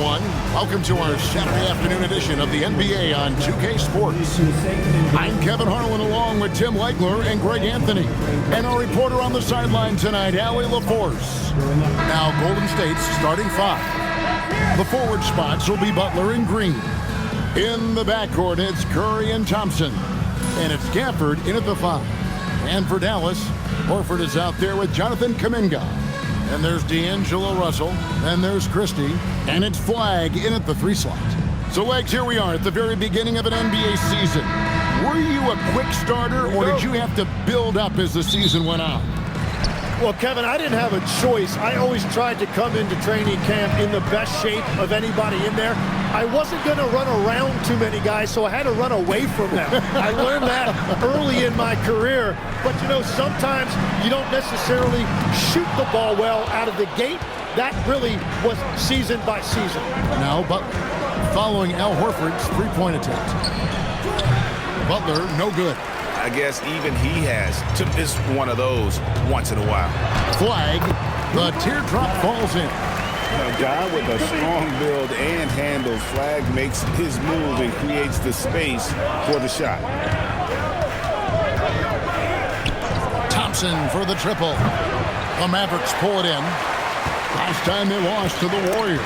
everyone. Welcome to our Saturday afternoon edition of the NBA on 2K Sports. I'm Kevin Harlan along with Tim Legler and Greg Anthony. And our reporter on the sideline tonight, Allie LaForce. Now Golden State's starting five. The forward spots will be Butler and Green. In the backcourt, it's Curry and Thompson. And it's Gafford in at the five. And for Dallas, Horford is out there with Jonathon Kuminga. And there's D'Angelo Russell, and there's Christie, and it's Flagg in at the 3 slot. So, Legs, here we are at the very beginning of an NBA season. Were you a quick starter, or did you have to build up as the season went on? Well, Kevin, I didn't have a choice. I always tried to come into training camp in the best shape of anybody in there. I wasn't going to run around too many guys, so I had to run away from them. I learned that early in my career. But, you know, sometimes you don't necessarily shoot the ball well out of the gate. That really was season by season. Now Butler following Al Horford's three-point attempt. Butler, no good. I guess even he has to miss one of those once in a while. Flagg, the teardrop falls in. A guy with a strong build and handle, Flagg makes his move and creates the space for the shot. Thompson for the triple. The Mavericks pull it in. Last time they lost to the Warriors.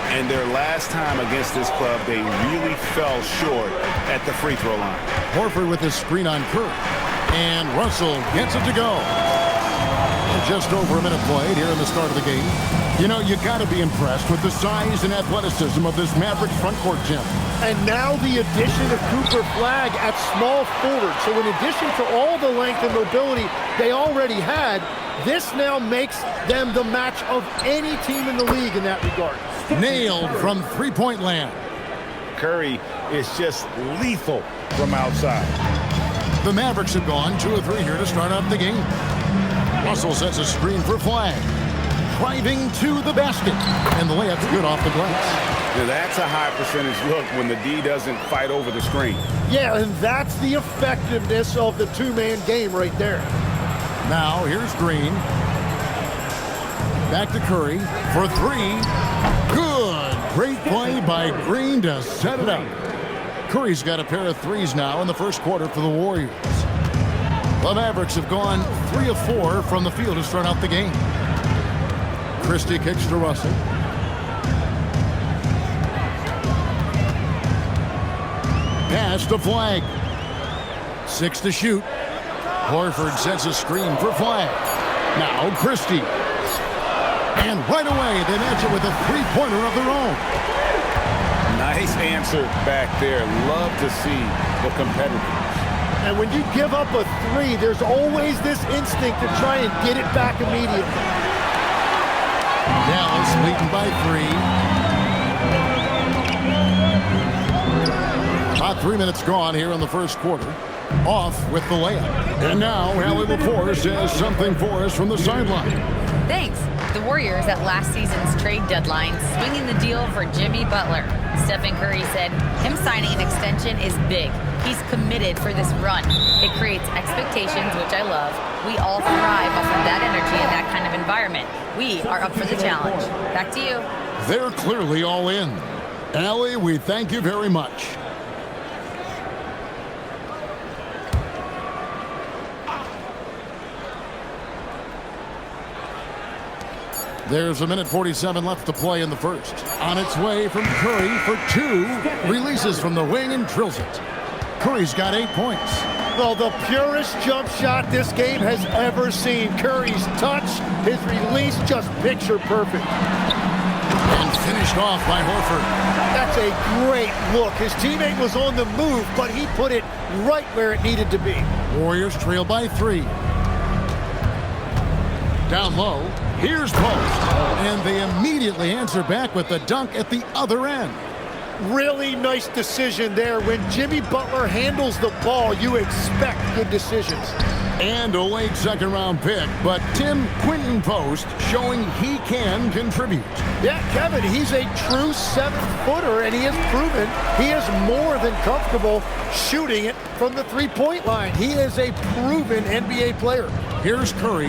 And their last time against this club, they really fell short at the free throw line. Horford with his screen on Kerr. And Russell gets it to go. Just over a minute played here in the start of the game. You know, you got to be impressed with the size and athleticism of this Mavericks front court, Jim. And now the addition of Cooper Flagg at small forward. So in addition to all the length and mobility they already had, this now makes them the match of any team in the league in that regard. Nailed from three-point land. Curry is just lethal from outside. The Mavericks have gone 2 of 3 here to start out the game. Russell sets a screen for Flagg. Driving to the basket. And the layup's good off the glass. Now that's a high percentage look when the D doesn't fight over the screen. Yeah, and that's the effectiveness of the two-man game right there. Now here's Green. Back to Curry for 3. Good. Great play by Green to set it up. Curry's got a pair of threes now in the first quarter for the Warriors. The Mavericks have gone 3 of 4 from the field to start out the game. Christie kicks to Russell. Pass to Flagg. 6 to shoot. Horford sets a screen for Flagg. Now Christie. And right away, they match it with a three-pointer of their own. Nice answer back there. Love to see the competitors. And when you give up a 3, there's always this instinct to try and get it back immediately. Dallas leading by 3. About 3 minutes gone here in the first quarter. Off with the layup. And now, Allie LaForce has something for us from the sideline. Thanks. The Warriors at last season's trade deadline swinging the deal for Jimmy Butler. Stephen Curry said him signing an extension is big. He's committed for this run. It creates expectations, which I love. We all thrive off of that energy and that kind of environment. We are up for the challenge. Back to you. They're clearly all in. Allie, we thank you very much. There's a minute 47 left to play in the first. On its way from Curry for 2. Releases from the wing and drills it. Curry's got 8 points. Well, the purest jump shot this game has ever seen. Curry's touch, his release, just picture perfect. And finished off by Horford. That's a great look. His teammate was on the move, but he put it right where it needed to be. Warriors trail by 3. Down low. Here's Post. And they immediately answer back with the dunk at the other end. Really nice decision there. When Jimmy Butler handles the ball, you expect good decisions. And a late second-round pick, but Tim Quinton Post showing he can contribute. Yeah, Kevin, he's a true 7-footer, and he has proven he is more than comfortable shooting it from the three-point line. He is a proven NBA player. Here's Curry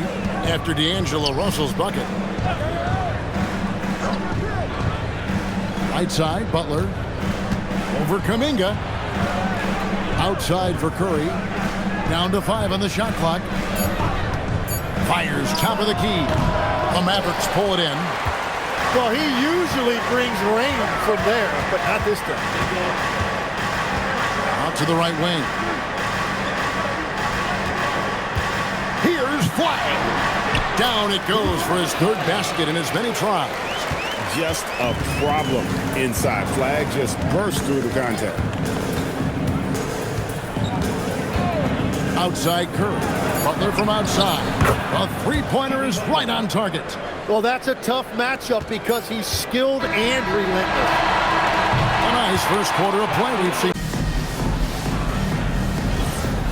after D'Angelo Russell's bucket. Right side, Butler. Over Kuminga. Outside for Curry. Down to 5 on the shot clock. Fires top of the key. The Mavericks pull it in. Well, he usually brings rain from there, but not this time. Out to the right wing. Here's Flag. Down it goes for his 3rd basket in as many tries. Just a problem inside. Flag just burst through the contact. Outside Curry. Butler from outside. A three-pointer is right on target. Well, that's a tough matchup because he's skilled and relentless. A nice first quarter of play we've seen.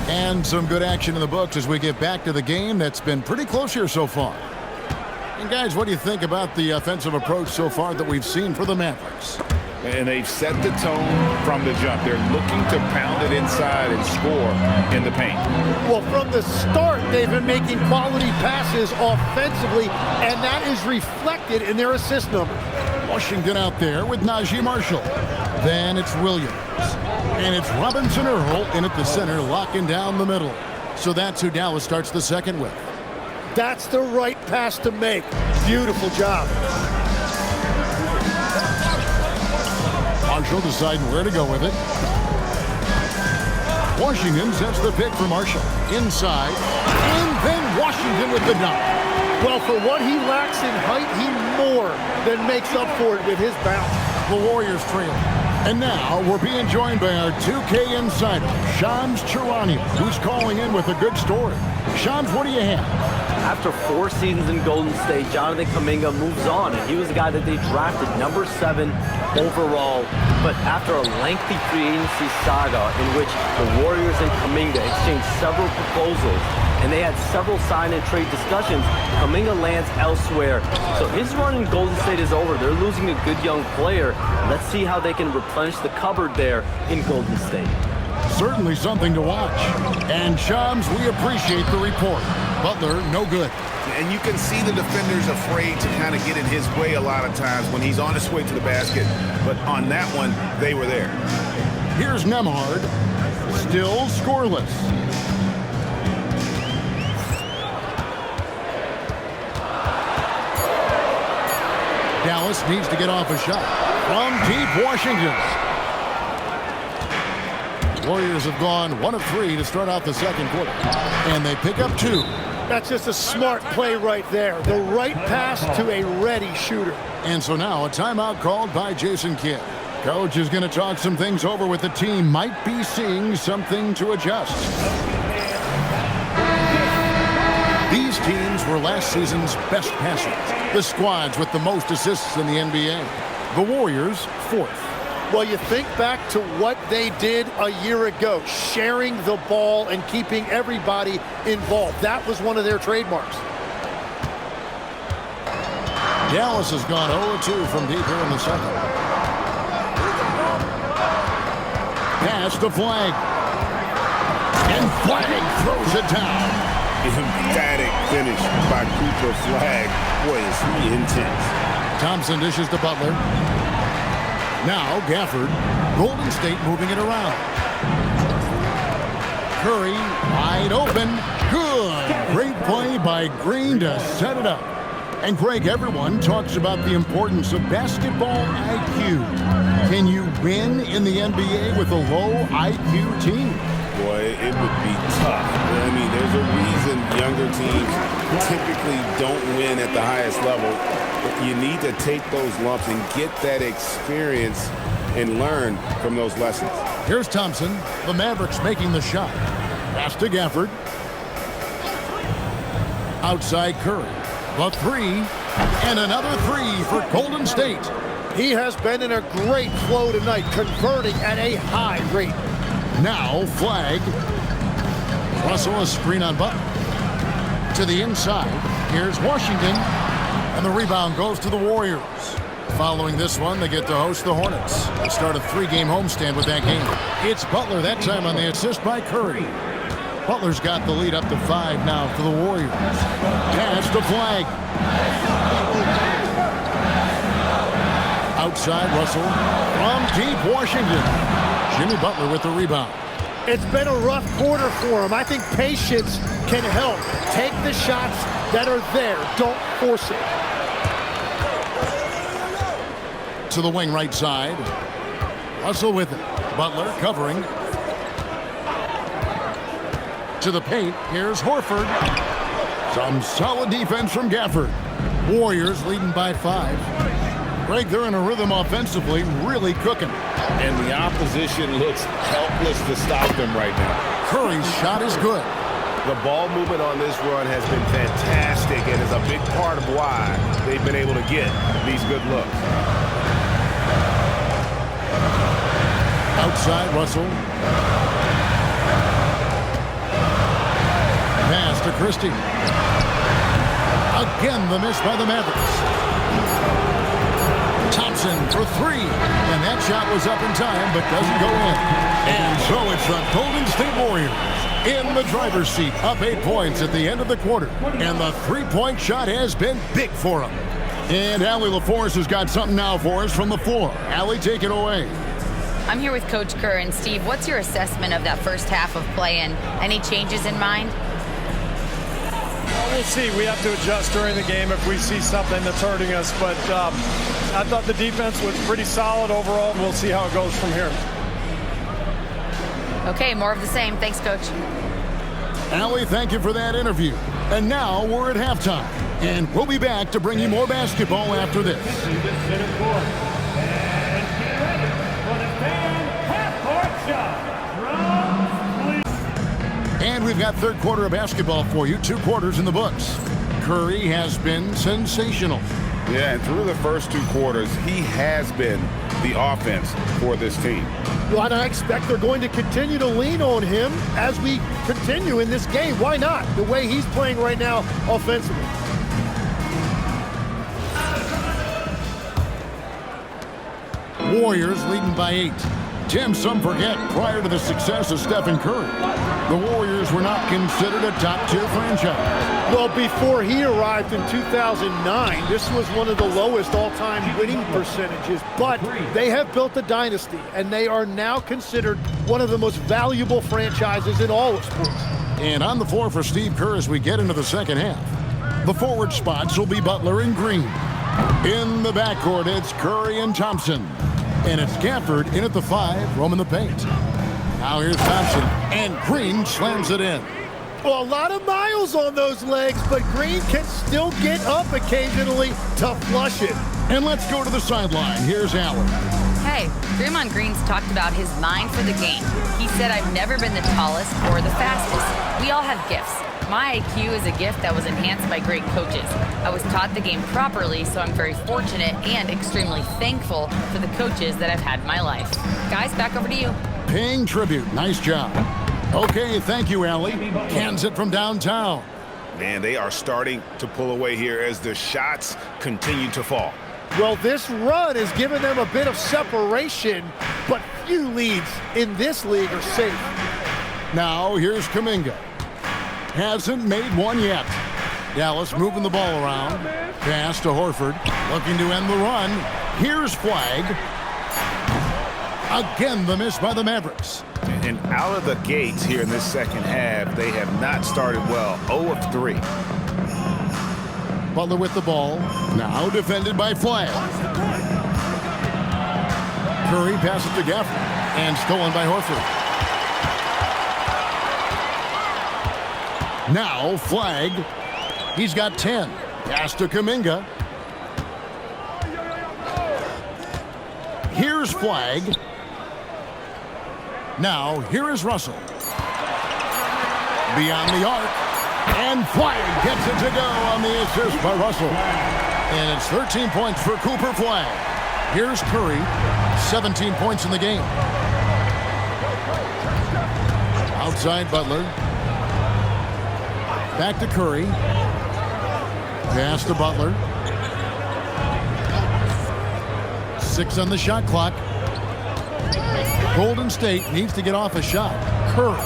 And some good action in the books as we get back to the game that's been pretty close here so far. And guys, what do you think about the offensive approach so far that we've seen for the Mavericks? And they've set the tone from the jump. They're looking to pound it inside and score in the paint. Well, from the start, they've been making quality passes offensively, and that is reflected in their assist number. Washington out there with Najee Marshall. Then it's Williams. And it's Robinson Earl in at the center, locking down the middle. So that's who Dallas starts the second with. That's the right pass to make. Beautiful job. Marshall deciding where to go with it. Washington sets the pick for Marshall. Inside. And then Washington with the dunk. Well, for what he lacks in height, he more than makes up for it with his bounce. The Warriors trail. And now we're being joined by our 2K insider, Shams Charania, who's calling in with a good story. Shams, what do you have? After 4 seasons in Golden State, Jonathon Kuminga moves on, and he was the guy that they drafted number 7 overall. But after a lengthy free agency saga in which the Warriors and Kuminga exchanged several proposals, and they had several sign and trade discussions, Kuminga lands elsewhere. So his run in Golden State is over. They're losing a good young player. Let's see how they can replenish the cupboard there in Golden State. Certainly something to watch. And Shams, we appreciate the report. Butler, no good. And you can see the defenders afraid to kind of get in his way a lot of times when he's on his way to the basket. But on that one, they were there. Here's Nemhard. Still scoreless. Dallas needs to get off a shot. From deep, Washington. Warriors have gone 1 of 3 to start out the second quarter. And they pick up 2. That's just a smart play right there. The right pass to a ready shooter. And so now a timeout called by Jason Kidd. Coach is going to talk some things over with the team. Might be seeing something to adjust. These teams were last season's best passers. The squads with the most assists in the NBA. The Warriors, 4th. Well, you think back to what they did a year ago, sharing the ball and keeping everybody involved. That was one of their trademarks. Dallas has gone 0-2 from deep here in the second. Pass to Flag. And Flag throws it down. Emphatic finish by Cooper Flag. Boy, is he intense. Thompson dishes to Butler. Now Gafford. Golden State moving it around. Curry wide open. Good. Great play by Green to set it up. And Greg, everyone talks about the importance of basketball IQ. Can you win in the NBA with a low IQ team? Boy, it would be tough. I mean, there's a reason younger teams typically don't win at the highest level. But you need to take those lumps and get that experience and learn from those lessons. Here's Thompson. The Mavericks making the shot. Pass to Gafford. Outside Curry. The 3. And another 3 for Golden State. He has been in a great flow tonight, converting at a high rate. Now Flag. Russell a screen on Butler. To the inside. Here's Washington. And the rebound goes to the Warriors. Following this one, they get to host the Hornets. They start a 3-game homestand with that game. It's Butler that time on the assist by Curry. Butler's got the lead up to 5 now for the Warriors. Pass to Flag. Outside Russell from deep Washington. Jimmy Butler with the rebound. It's been a rough quarter for him. I think patience can help. Take the shots that are there. Don't force it. To the wing right side. Russell with it. Butler covering. To the paint. Here's Horford. Some solid defense from Gafford. Warriors leading by 5. Greg, they're in a rhythm offensively, really cooking. And the opposition looks helpless to stop them right now. Curry's shot is good. The ball movement on this run has been fantastic and is a big part of why they've been able to get these good looks. Outside Russell. Pass to Christie. Again, the miss by the Mavericks. Thompson for 3. And that shot was up in time, but doesn't go in. And so it's the Golden State Warriors in the driver's seat, up 8 points at the end of the quarter. And the three-point shot has been big for them. And Allie LaForce has got something now for us from the floor. Allie, take it away. I'm here with Coach Kerr. And Steve, what's your assessment of that first half of play and any changes in mind? We'll see. We have to adjust during the game if we see something that's hurting us. But I thought the defense was pretty solid overall. We'll see how it goes from here. Okay, more of the same. Thanks, Coach. Allie, thank you for that interview. And now we're at halftime. And we'll be back to bring you more basketball after this. And we've got third quarter of basketball for you. 2 quarters in the books. Curry has been sensational. Yeah, and through the first 2 quarters, he has been the offense for this team. Well, and I expect they're going to continue to lean on him as we continue in this game. Why not? The way he's playing right now offensively. Warriors leading by 8. Tim, some forget, prior to the success of Stephen Curry, the Warriors were not considered a top-tier franchise. Well, before he arrived in 2009, this was one of the lowest all-time winning percentages. But they have built a dynasty, and they are now considered one of the most valuable franchises in all of sports. And on the floor for Steve Kerr as we get into the second half. The forward spots will be Butler and Green. In the backcourt, it's Curry and Thompson. And it's Gafford in at the 5, roaming the paint. Now here's Thompson, and Green slams it in. Well, a lot of miles on those legs, but Green can still get up occasionally to flush it. And let's go to the sideline. Here's Allen. Hey, Draymond Green's talked about his mind for the game. He said, I've never been the tallest or the fastest. We all have gifts. My IQ is a gift that was enhanced by great coaches. I was taught the game properly, so I'm very fortunate and extremely thankful for the coaches that I've had in my life. Guys, back over to you. Paying tribute. Nice job. Okay, thank you, Allie. Cans it from downtown. Man, they are starting to pull away here as the shots continue to fall. Well, this run has given them a bit of separation, but few leads in this league are safe. Now, here's Kuminga. Hasn't made one yet. Dallas moving the ball around. Pass to Horford. Looking to end the run. Here's Flag. Again, the miss by the Mavericks. And out of the gates here in this second half, they have not started well. 0 of 3. Butler with the ball. Now defended by Flag. Curry passes to Gafford. And stolen by Horford. Now Flag. He's got 10. Pass to Kuminga. Here's Flag. Now here is Russell. Beyond the arc. And Flag gets it to go on the assist by Russell. And it's 13 points for Cooper Flag. Here's Curry. 17 points in the game. Outside Butler. Back to Curry. Pass to Butler. 6 on the shot clock. Golden State needs to get off a shot. Curry.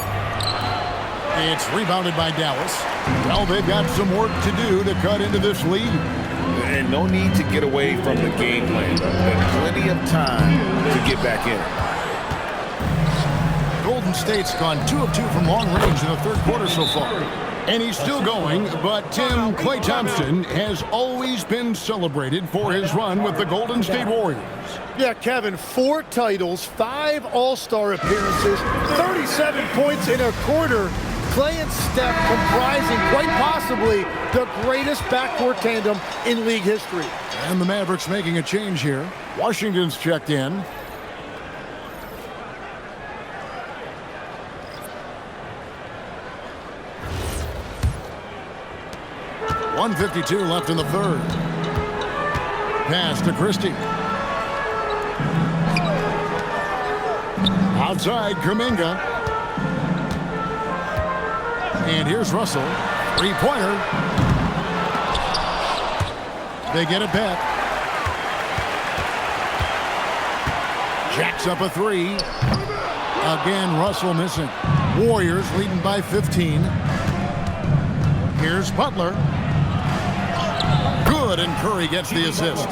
It's rebounded by Dallas. Well, they've got some work to do to cut into this lead. And no need to get away from the game plan. Plenty of time to get back in. Golden State's gone 2 of 2 from long range in the third quarter so far. And he's still going, but Tim, Klay Thompson has always been celebrated for his run with the Golden State Warriors. Yeah, Kevin, 4 titles, 5 All-Star appearances, 37 points in a quarter. Klay and Steph comprising quite possibly the greatest backcourt tandem in league history. And the Mavericks making a change here. Washington's checked in. .152 left in the third. Pass to Christie. Outside, Kuminga. And here's Russell. Three-pointer. They get it back. Jacks up a 3. Again, Russell missing. Warriors leading by 15. Here's Butler. Good, and Curry gets the assist.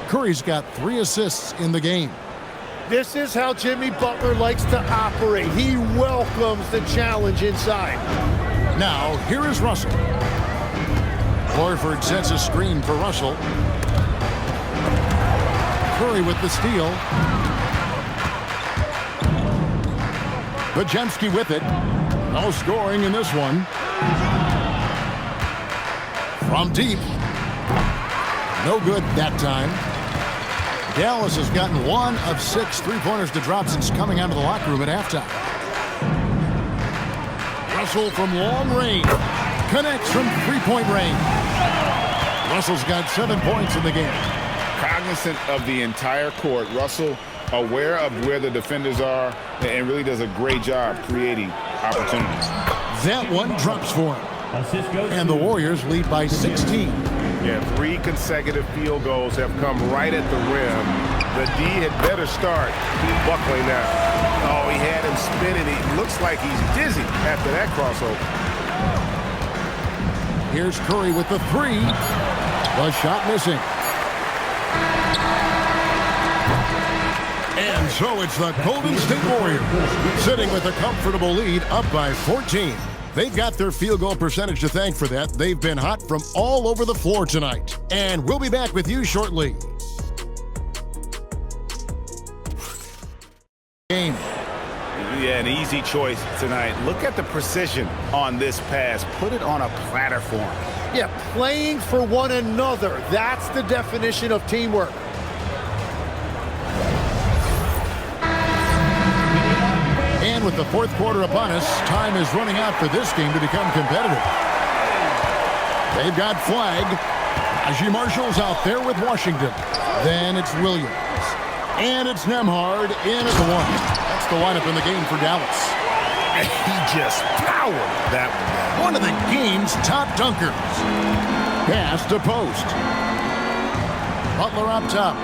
Curry's got 3 assists in the game. This is how Jimmy Butler likes to operate. He welcomes the challenge inside. Now, here is Russell. Horford sets a screen for Russell. Curry with the steal. Bajemski with it. No scoring in this one. From deep. No good that time. Dallas has gotten 1 of 6 three-pointers to drop since coming out of the locker room at halftime. Russell from long range. Connects from three-point range. Russell's got 7 points in the game. Cognizant of the entire court, Russell aware of where the defenders are and really does a great job creating opportunities. That one drops for him. And the Warriors lead by 16. Yeah, 3 consecutive field goals have come right at the rim. The D had better start. He's buckling now. Oh, he had him spinning. He looks like he's dizzy after that crossover. Here's Curry with the 3. The shot missing. And so it's the Golden State Warriors sitting with a comfortable lead up by 14. They've got their field goal percentage to thank for that. They've been hot from all over the floor tonight. And we'll be back with you shortly. Game. Yeah, an easy choice tonight. Look at the precision on this pass. Put it on a platter for him. Yeah, playing for one another. That's the definition of teamwork. And with the fourth quarter upon us, time is running out for this game to become competitive. They've got Flag. Najee Marshall's out there with Washington. Then it's Williams. And it's Nembhard in at the 1. That's the lineup in the game for Dallas. And he just powered that one. One of the game's top dunkers. Pass to post. Butler up top.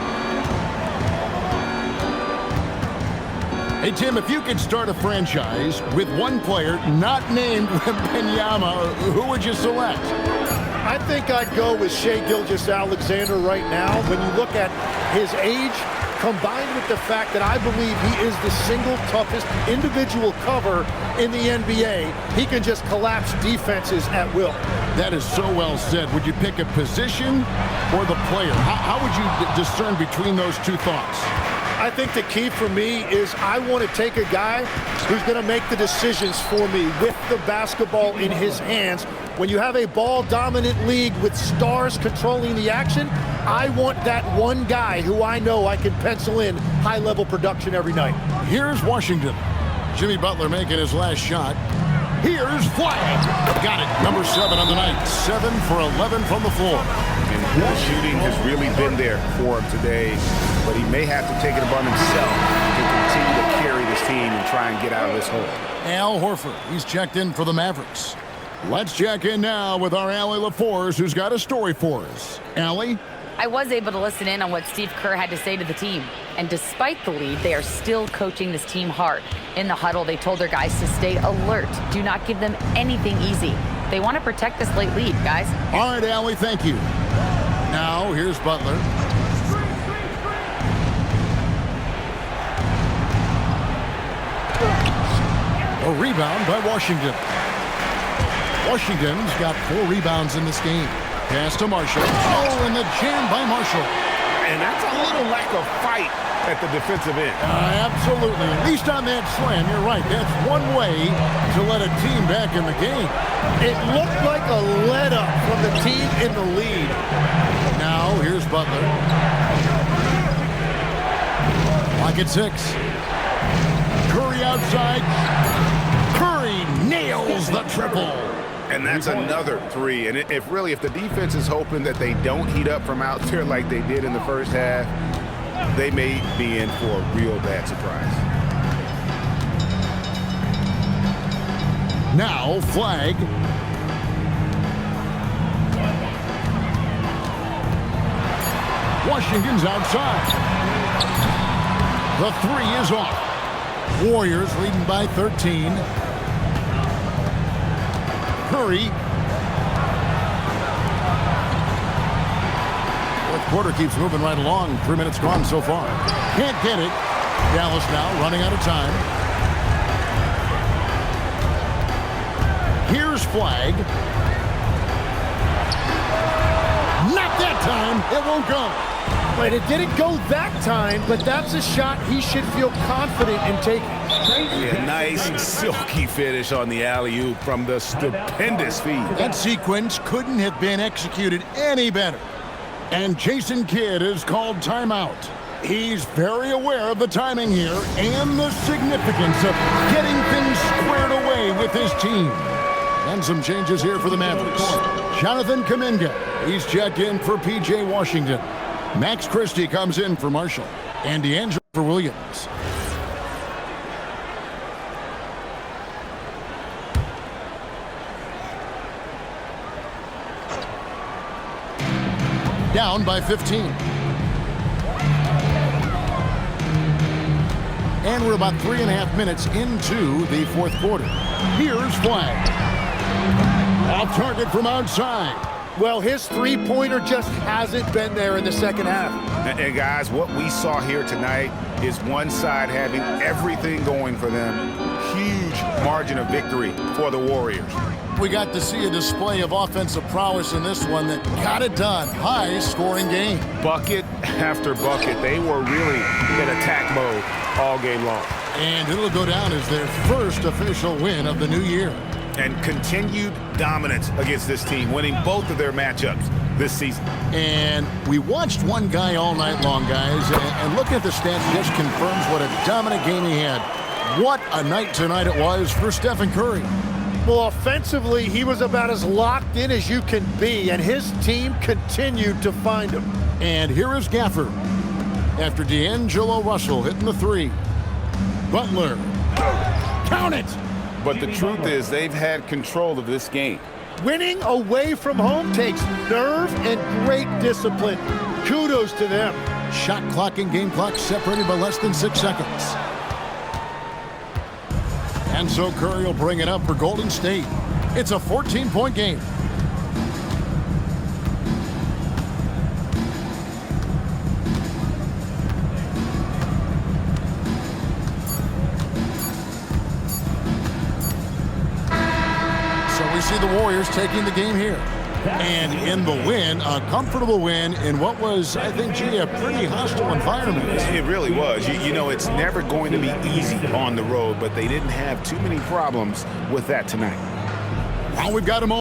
Hey, Tim, if you could start a franchise with one player not named Wembanyama, who would you select? I think I'd go with Shai Gilgeous-Alexander right now. When you look at his age, combined with the fact that I believe he is the single toughest individual cover in the NBA, he can just collapse defenses at will. That is so well said. Would you pick a position or the player? How would you discern between those two thoughts? I think the key for me is I want to take a guy who's going to make the decisions for me with the basketball in his hands. When you have a ball-dominant league with stars controlling the action, I want that one guy who I know I can pencil in high-level production every night. Here's Washington. Jimmy Butler making his last shot. Here's Flag. Got it. Number 7 on the night. 7 for 11 from the floor. And the shooting has really been there for him today, but he may have to take it upon himself to continue to carry this team and try and get out of this hole. Al Horford, he's checked in for the Mavericks. Let's check in now with our Allie LaForce, who's got a story for us. Allie? I was able to listen in on what Steve Kerr had to say to the team. And despite the lead, they are still coaching this team hard. In the huddle, they told their guys to stay alert. Do not give them anything easy. They want to protect this late lead, guys. All right, Allie, thank you. Now here's Butler. A rebound by Washington. Washington's got 4 rebounds in this game. Pass to Marshall. Oh, and the jam by Marshall. And that's a little lack of fight at the defensive end. Absolutely. At least on that slam, you're right. That's one way to let a team back in the game. It looked like a let-up from the team in the lead. Now, here's Butler. Clock at 6. Curry outside. Curry nails the triple. And that's another 3. And if the defense is hoping that they don't heat up from out there like they did in the first half, they may be in for a real bad surprise. Now, flag. Washington's outside. The 3 is off. Warriors leading by 13. Curry. Fourth quarter keeps moving right along. 3 minutes gone so far. Can't get it. Dallas now running out of time. Here's flag. Not that time. It won't go. Wait, it didn't go that time, but that's a shot he should feel confident in taking. Yeah, nice silky finish on the alley-oop from the stupendous feed. That sequence couldn't have been executed any better. And Jason Kidd is called timeout. He's very aware of the timing here and the significance of getting things squared away with his team. And some changes here for the Mavs. Jonathon Kuminga, he's checked in for P.J. Washington. Max Christie comes in for Marshall. And D'Angelo for Williams. Down by 15. And we're about 3.5 minutes into the fourth quarter. Here's flag. Off target from outside. Well, his three-pointer just hasn't been there in the second half. And guys, what we saw here tonight is one side having everything going for them. Huge margin of victory for the Warriors. We got to see a display of offensive prowess in this one that got it done. High-scoring game. Bucket after bucket. They were really in attack mode all game long. And it'll go down as their first official win of the new year. And continued dominance against this team, winning both of their matchups this season. And we watched one guy all night long, guys, and looking at the stats just confirms what a dominant game he had. What a night tonight it was for Stephen Curry. Well, offensively, he was about as locked in as you can be, and his team continued to find him. And here is Gafford after D'Angelo Russell hitting the 3. Butler. Count it! But the truth is they've had control of this game. Winning away from home takes nerve and great discipline. Kudos to them. Shot clock and game clock separated by less than 6 seconds. And so Curry will bring it up for Golden State. It's a 14-point game. So we see the Warriors taking the game here. And in the win, a comfortable win in what was, I think, a pretty hostile environment. It really was. You know, it's never going to be easy on the road, but they didn't have too many problems with that tonight. Now we've got them all.